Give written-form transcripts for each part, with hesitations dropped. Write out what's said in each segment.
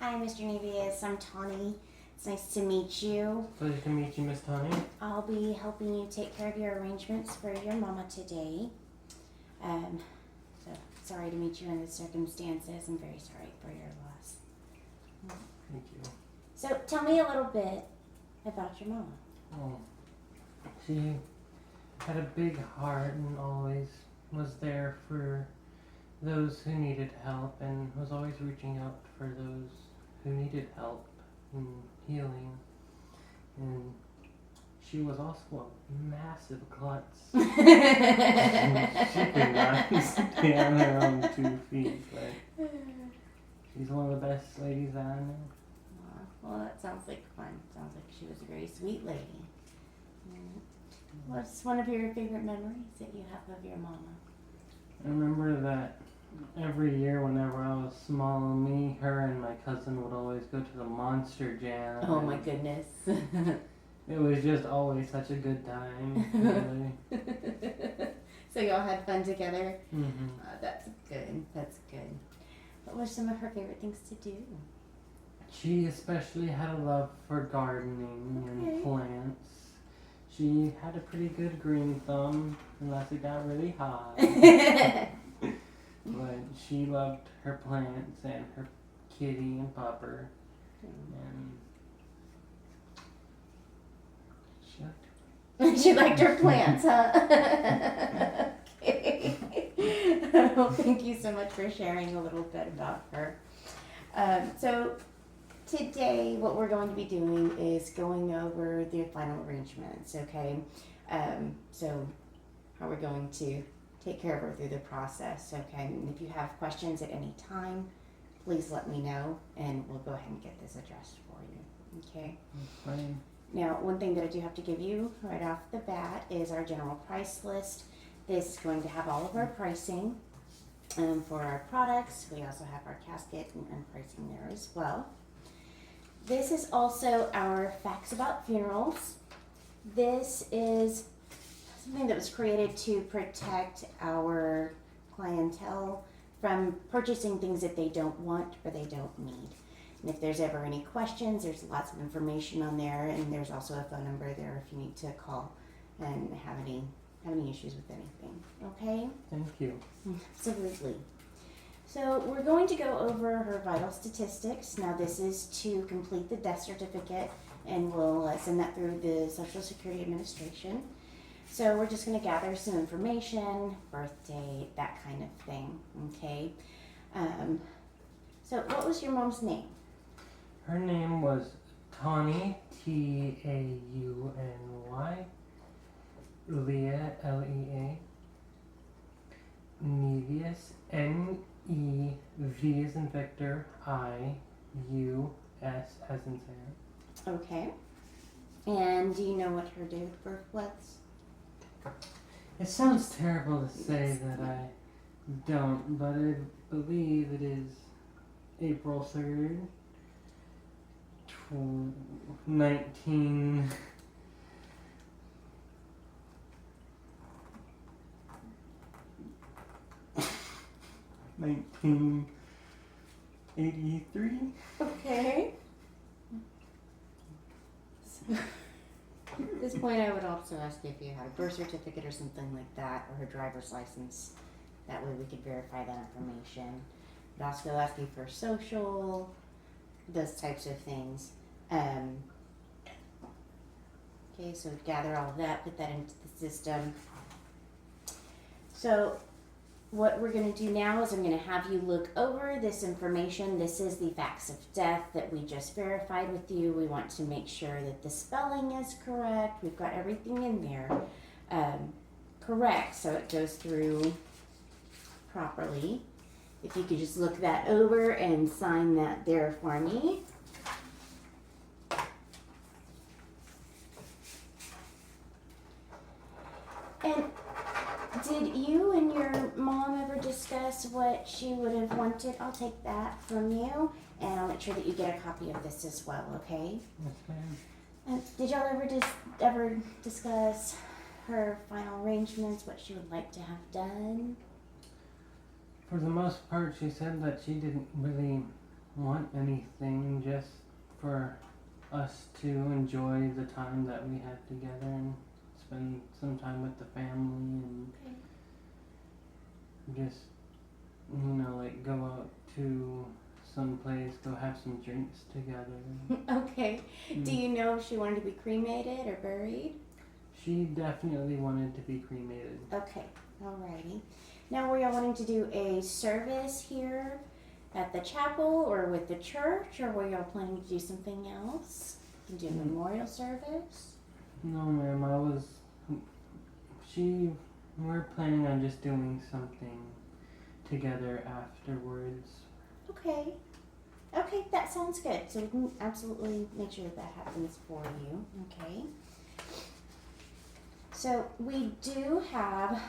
Hi, Mr. Nevius. I'm Tawny. It's nice to meet you. Pleasure to meet you, Miss Tawny. I'll be helping you take care of your arrangements for your mama today. So sorry to meet you in the circumstances. I'm very sorry for your loss. Thank you. So tell me a little bit about your mama. Oh, she had a big heart and always was there for those who needed help and was always reaching out for those who needed help and healing. And she was also a massive klutz. She could not stay on her own 2 feet, but she's one of the best ladies I know. Well, that sounds like fun. Sounds like she was a very sweet lady. What's one of your favorite memories that you have of your mama? I remember that every year whenever I was small, me, her, and my cousin would always go to the Monster Jam. Oh my goodness. It was just always such a good time. Really. So y'all had fun together? Mm-hmm. That's good. That's good. What were some of her favorite things to do? She especially had a love for gardening and plants. She had a pretty good green thumb, unless it got really hot. But she loved her plants and her kitty and pupper. And She liked her plants, huh? Okay. Well, thank you so much for sharing a little bit about her. So today, what we're going to be doing is going over the final arrangements, okay? So how we're going to take care of her through the process, okay? And if you have questions at any time, please let me know, and we'll go ahead and get this addressed for you, okay? fine. Now, one thing that I do have to give you right off the bat is our general price list. This is going to have all of our pricing for our products. We also have our casket and pricing there as well. This is also our facts about funerals. This is something that was created to protect our clientele from purchasing things that they don't want or they don't need. And if there's ever any questions, there's lots of information on there, and there's also a phone number there if you need to call and have any issues with anything. Okay? Thank you. Absolutely. So we're going to go over her vital statistics. Now this is to complete the death certificate, and we'll send that through the Social Security Administration. So we're just going to gather some information, birth date, that kind of thing. Okay? So what was your mom's name? Her name was Tawny, Tauny. Leah, Lea. Nevius, Nev as in Victor, Ius as in Sam. Okay. And do you know what her date of birth was? It sounds terrible to say that I don't, but I believe it is April 3rd, 19... 1983. Okay. So, at this point, I would also ask you if you had a birth certificate or something like that, or her driver's license. That way we could verify that information. I'd also ask you for social, those types of things. Okay, so gather all of that, put that into the system. So what we're going to do now is I'm going to have you look over this information. This is the facts of death that we just verified with you. We want to make sure that the spelling is correct. We've got everything in there correct, so it goes through properly. If you could just look that over and sign that there for me. And did you and your mom ever discuss what she would have wanted? I'll take that from you, and I'll make sure that you get a copy of this as well, okay? Yes, ma'am. Did y'all ever discuss her final arrangements, what she would like to have done? For the most part, she said that she didn't really want anything, just for us to enjoy the time that we have together and spend some time with the family and just, like go out to some place, go have some drinks together. Okay. Do you know if she wanted to be cremated or buried? She definitely wanted to be cremated. Okay, alrighty. Now, were y'all wanting to do a service here at the chapel or with the church, or were y'all planning to do something else? Do a memorial service? No, ma'am, we're planning on just doing something together afterwards. Okay. Okay, that sounds good. So we can absolutely make sure that happens for you. Okay. So we do have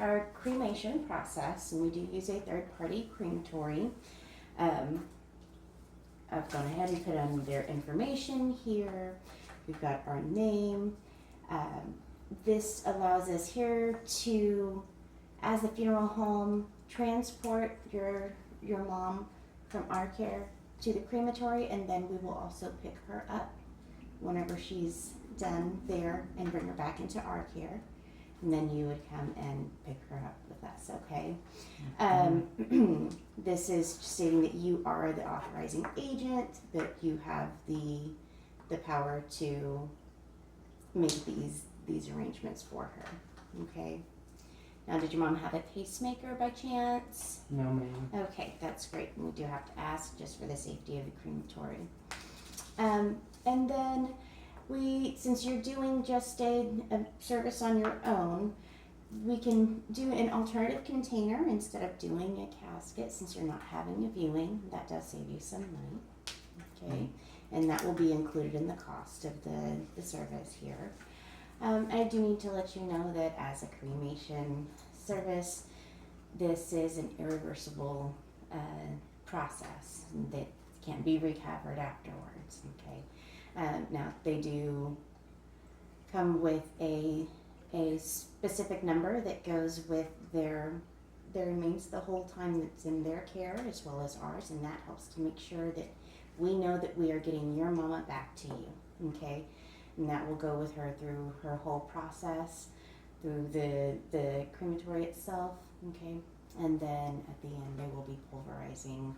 our cremation process, and we do use a third-party crematory. I've gone ahead and put on their information here. We've got our name. This allows us here to, as the funeral home, transport your mom from our care to the crematory, and then we will also pick her up whenever she's done there and bring her back into our care. And then you would come and pick her up with us, okay? This is stating that you are the authorizing agent, that you have the power to make these arrangements for her, okay? Now, did your mom have a pacemaker by chance? No, ma'am. Okay, that's great. We do have to ask just for the safety of the crematory. And then since you're doing just a service on your own, we can do an alternative container instead of doing a casket, since you're not having a viewing. That does save you some money, okay? And that will be included in the cost of the service here. I do need to let you know that as a cremation service, this is an irreversible process that can't be recovered afterwards, okay? Now, they do come with a specific number that goes with their remains the whole time that's in their care as well as ours, and that helps to make sure that we know that we are getting your mama back to you, okay? And that will go with her through her whole process, through the crematory itself, okay? And then at the end, they will be pulverizing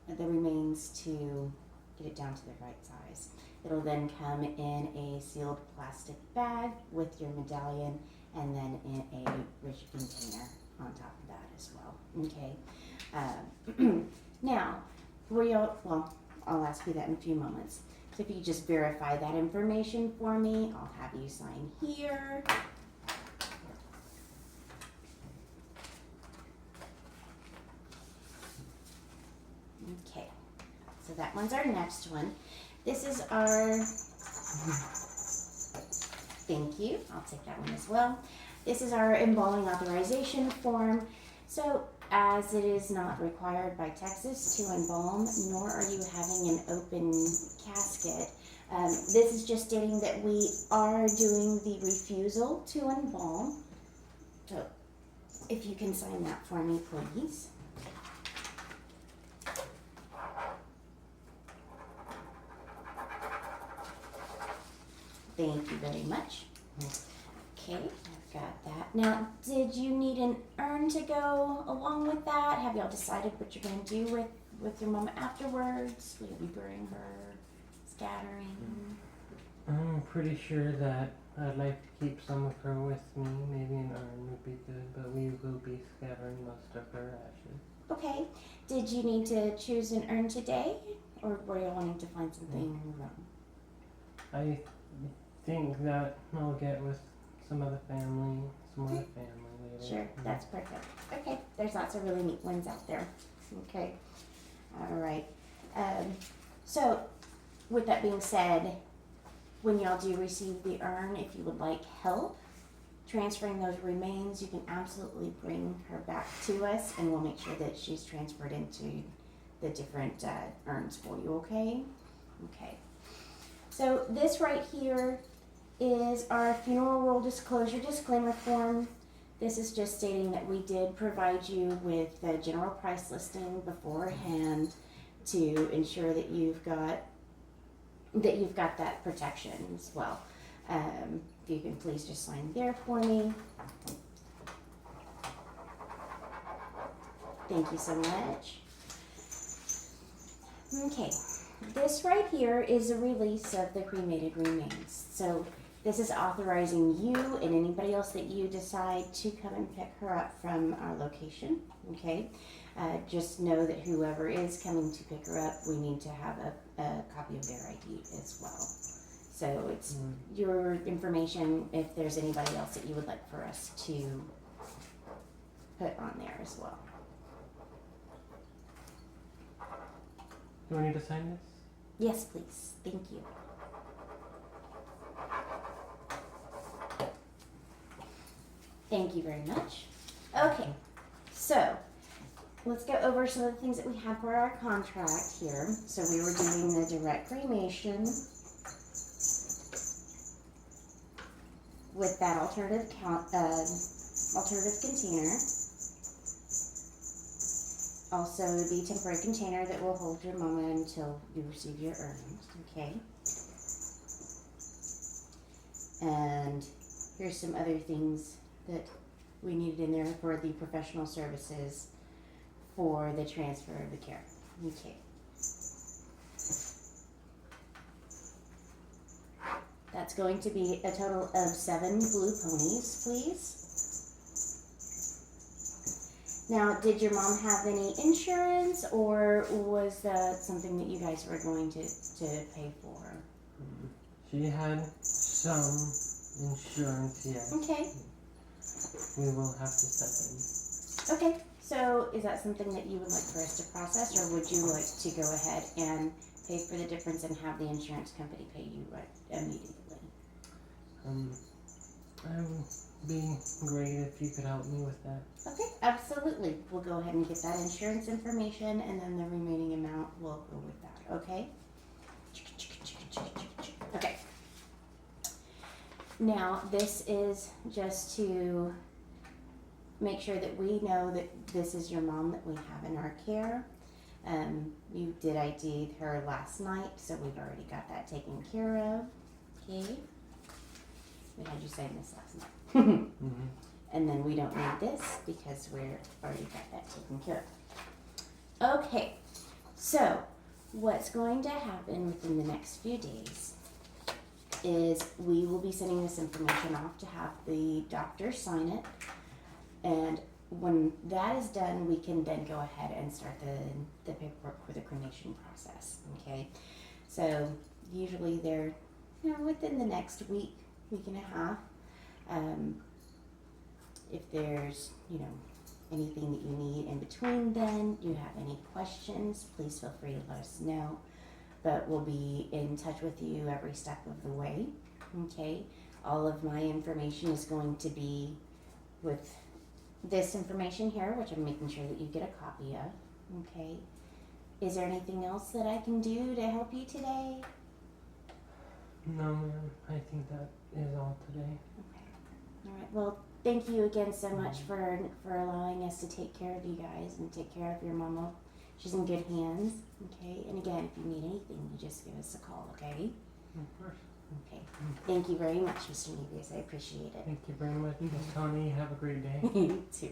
the remains to get it down to the right size. It'll then come in a sealed plastic bag with your medallion, and then in a rigid container on top of that as well, okay? Now, I'll ask you that in a few moments. So if you just verify that information for me, I'll have you sign here. Okay, so that one's our next one. This is our, thank you, I'll take that one as well. This is our embalming authorization form. So as it is not required by Texas to embalm, nor are you having an open casket, this is just stating that we are doing the refusal to embalm. So if you can sign that for me, please. Thank you very much. Okay, I've got that. Now, did you need an urn to go along with that? Have y'all decided what you're going to do with your mama afterwards? Will you be burying her, scattering? I'm pretty sure that I'd like to keep some of her with me. Maybe an urn would be good, but we will be scattering most of her ashes. Okay. Did you need to choose an urn today, or were you wanting to find something in your own? I think that I'll get with some other family later. Sure, that's perfect. Okay, there's lots of really neat ones out there. Okay, all right. So, with that being said, when y'all do receive the urn, if you would like help transferring those remains, you can absolutely bring her back to us, and we'll make sure that she's transferred into the different urns for you, okay? Okay. So this right here is our funeral role disclosure disclaimer form. This is just stating that we did provide you with the general price listing beforehand to ensure that you've got that protection as well. If you can please just sign there for me. Thank you so much. Okay, this right here is a release of the cremated remains. So this is authorizing you and anybody else that you decide to come and pick her up from our location, okay? Just know that whoever is coming to pick her up, we need to have a copy of their ID as well. So it's your information if there's anybody else that you would like for us to put on there as well. Do I need to sign this? Yes, please. Thank you. Thank you very much. Okay, so let's go over some of the things that we have for our contract here. So we were doing the direct cremation with that alternative container. Also the temporary container that will hold your mama until you receive your earnings, okay? And here's some other things that we needed in there for the professional services for the transfer of the care, okay? That's going to be a total of 7 blue ponies, please. Now, did your mom have any insurance, or was that something that you guys were going to pay for? She had some insurance, yes. Okay. We will have to step Okay. So, is that something that you would like for us to process, or would you like to go ahead and pay for the difference and have the insurance company pay you immediately? It would be great if you could help me with that. Okay, absolutely. We'll go ahead and get that insurance information, and then the remaining amount will go with that, okay? Okay. Now, this is just to make sure that we know that this is your mom that we have in our care. You did ID her last night, so we've already got that taken care of, okay? We had you sign this last night. And then we don't need this because we're already got that taken care of. Okay, so what's going to happen within the next few days is we will be sending this information off to have the doctor sign it. And when that is done, we can then go ahead and start the paperwork for the cremation process, okay? So usually they're, within the next week and a half. If there's, anything that you need in between then, you have any questions, please feel free to let us know. But we'll be in touch with you every step of the way, okay? All of my information is going to be with this information here, which I'm making sure that you get a copy of, okay? Is there anything else that I can do to help you today? No, ma'am. I think that is all today. Okay. All right. Well, thank you again so much for allowing us to take care of you guys and take care of your mama. She's in good hands, okay? And again, if you need anything, you just give us a call, okay? Of course. Okay. Thank you very much, Mr. Nebius. I appreciate it. Thank you very much, Miss Tony. Have a great day. You too.